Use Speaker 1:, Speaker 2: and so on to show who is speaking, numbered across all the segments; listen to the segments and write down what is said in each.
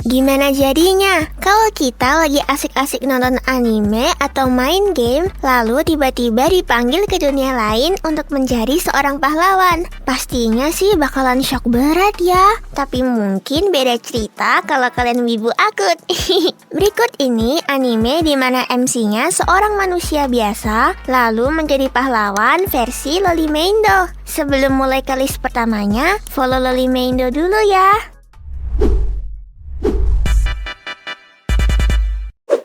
Speaker 1: Gimana jadinya kalau kita lagi asik-asik nonton anime atau main game, lalu tiba-tiba dipanggil ke dunia lain untuk menjadi seorang pahlawan? Pastinya sih bakalan shock berat ya. Tapi mungkin beda cerita kalau kalian wibu akut. Berikut ini anime di mana MC-nya seorang manusia biasa, lalu menjadi pahlawan versi Lolimeindo. Sebelum mulai ke list pertamanya, follow Lolimeindo dulu ya.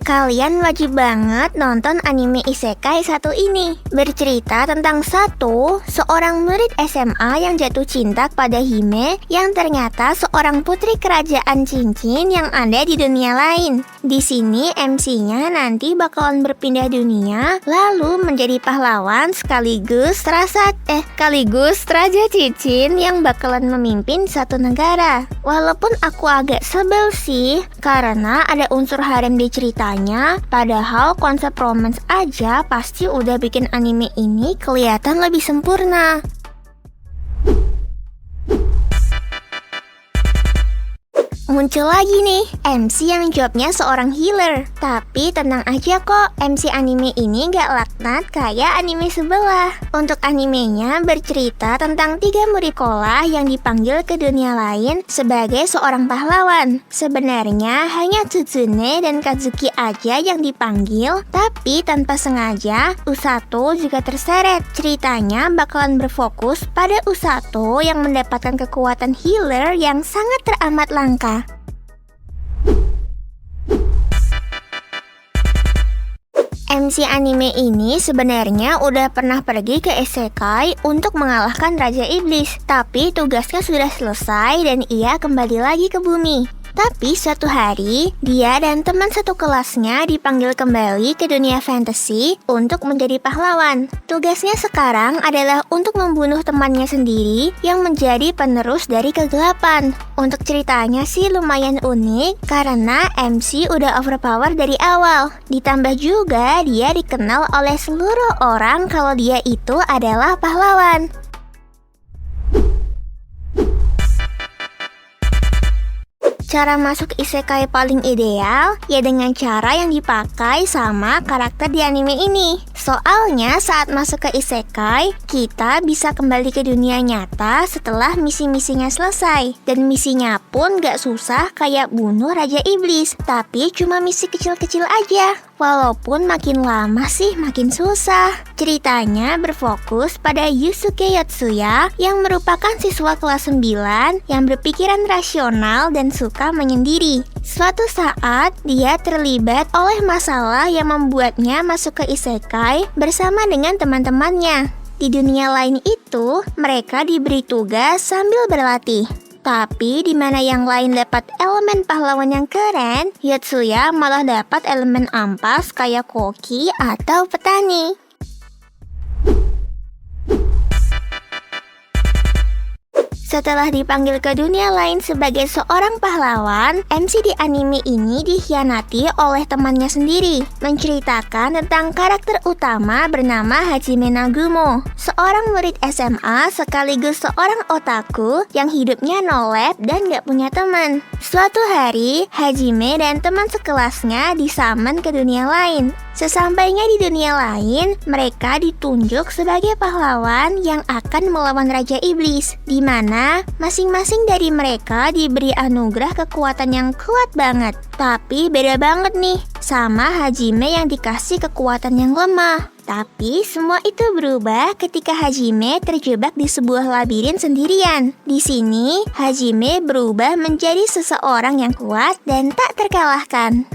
Speaker 1: Kalian wajib banget nonton anime isekai satu ini. Bercerita tentang seorang murid SMA yang jatuh cinta pada Hime yang ternyata seorang putri kerajaan cincin yang ada di dunia lain. Di sini MC-nya nanti bakalan berpindah dunia lalu menjadi pahlawan sekaligus raja cincin yang bakalan memimpin satu negara. Walaupun aku agak sebel sih karena ada unsur harem di ceritanya, padahal konsep romance aja pasti udah bikin anime ini kelihatan lebih sempurna. Muncul lagi nih MC yang jobnya seorang healer. Tapi tenang aja kok, MC anime ini gak laknat kayak anime sebelah. Untuk animenya bercerita tentang 3 murid sekolah yang dipanggil ke dunia lain sebagai seorang pahlawan. Sebenarnya hanya Tsuzune dan Kazuki aja yang dipanggil, tapi tanpa sengaja Usato juga terseret. Ceritanya bakalan berfokus pada Usato yang mendapatkan kekuatan healer yang sangat teramat langka. MC anime ini sebenarnya udah pernah pergi ke isekai untuk mengalahkan Raja Iblis, tapi tugasnya sudah selesai dan ia kembali lagi ke bumi. Tapi suatu hari, dia dan teman satu kelasnya dipanggil kembali ke dunia fantasi untuk menjadi pahlawan. Tugasnya sekarang adalah untuk membunuh temannya sendiri yang menjadi penerus dari kegelapan. Untuk ceritanya sih lumayan unik karena MC udah overpower dari awal. Ditambah juga dia dikenal oleh seluruh orang kalau dia itu adalah pahlawan. Cara masuk isekai paling ideal ya dengan cara yang dipakai sama karakter di anime ini. Soalnya saat masuk ke isekai, kita bisa kembali ke dunia nyata setelah misi-misinya selesai. Dan misinya pun gak susah kayak bunuh Raja Iblis, tapi cuma misi kecil-kecil aja. Walaupun makin lama sih makin susah. Ceritanya berfokus pada Yusuke Yotsuya yang merupakan siswa kelas 9 yang berpikiran rasional dan suka menyendiri. Suatu saat, dia terlibat oleh masalah yang membuatnya masuk ke isekai bersama dengan teman-temannya. Di dunia lain itu, mereka diberi tugas sambil berlatih. Tapi di mana yang lain dapat elemen pahlawan yang keren, Yotsuya malah dapat elemen ampas kayak koki atau petani. Setelah dipanggil ke dunia lain sebagai seorang pahlawan, MC di anime ini dikhianati oleh temannya sendiri. Menceritakan tentang karakter utama bernama Hajime Nagumo, seorang murid SMA sekaligus seorang otaku yang hidupnya no lab dan gak punya teman. Suatu hari, Hajime dan teman sekelasnya disamon ke dunia lain. Sesampainya di dunia lain, mereka ditunjuk sebagai pahlawan yang akan melawan Raja Iblis, di mana masing-masing dari mereka diberi anugerah kekuatan yang kuat banget. Tapi beda banget nih sama Hajime yang dikasih kekuatan yang lemah. Tapi semua itu berubah ketika Hajime terjebak di sebuah labirin sendirian. Di sini, Hajime berubah menjadi seseorang yang kuat dan tak terkalahkan.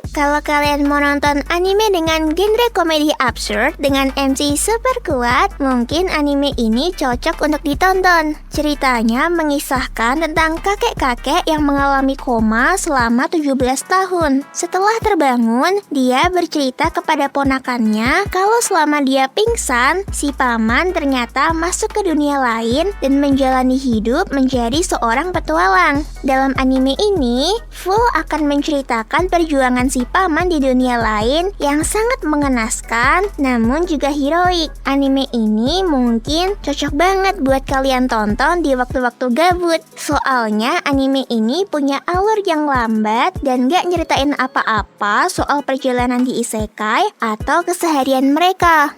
Speaker 1: Kalau kalian mau nonton anime dengan genre komedi absurd dengan MC super kuat, mungkin anime ini cocok untuk ditonton. Ceritanya mengisahkan tentang kakek-kakek yang mengalami koma selama 17 tahun. Setelah terbangun, dia bercerita kepada ponakannya kalau selama dia pingsan, si paman ternyata masuk ke dunia lain dan menjalani hidup menjadi seorang petualang. Dalam anime ini, full akan menceritakan perjuangan si paman di dunia lain yang sangat mengenaskan namun juga heroik. Anime ini mungkin cocok banget buat kalian tonton di waktu-waktu gabut. Soalnya anime ini punya alur yang lambat dan gak nyeritain apa-apa soal perjalanan di isekai atau keseharian mereka.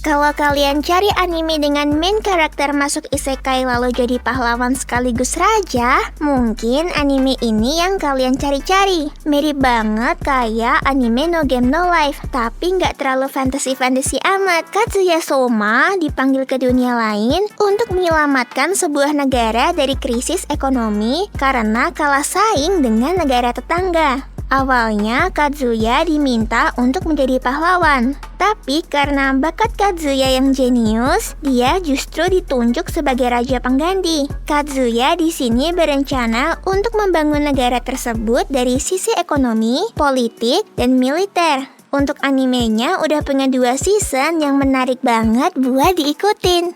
Speaker 1: Kalau kalian cari anime dengan main karakter masuk isekai lalu jadi pahlawan sekaligus raja, mungkin anime ini yang kalian cari-cari. Mirip banget kayak anime No Game No Life, tapi nggak terlalu fantasy amat. Kazuya Soma dipanggil ke dunia lain untuk menyelamatkan sebuah negara dari krisis ekonomi karena kalah saing dengan negara tetangga. Awalnya Kazuya diminta untuk menjadi pahlawan, tapi karena bakat Kazuya yang jenius, dia justru ditunjuk sebagai raja pengganti. Kazuya di sini berencana untuk membangun negara tersebut dari sisi ekonomi, politik, dan militer. Untuk animenya udah punya 2 season yang menarik banget buat diikutin.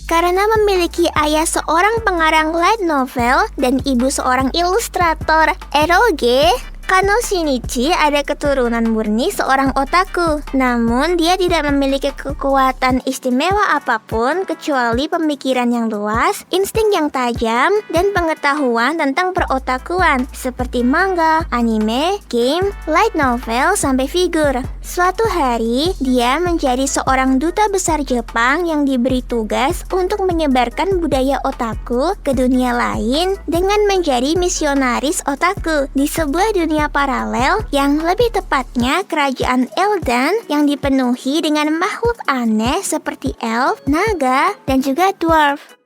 Speaker 1: Karena memiliki ayah seorang pengarang light novel dan ibu seorang ilustrator eroge, Kano Shinichi ada keturunan murni seorang otaku. Namun dia tidak memiliki kekuatan istimewa apapun kecuali pemikiran yang luas, insting yang tajam, dan pengetahuan tentang perotakuan seperti manga, anime, game, light novel, sampai figur. Suatu hari, dia menjadi seorang duta besar Jepang yang diberi tugas untuk menyebarkan budaya otaku ke dunia lain dengan menjadi misionaris otaku di sebuah dunia paralel yang lebih tepatnya kerajaan Eldan yang dipenuhi dengan makhluk aneh seperti elf, naga, dan juga dwarf.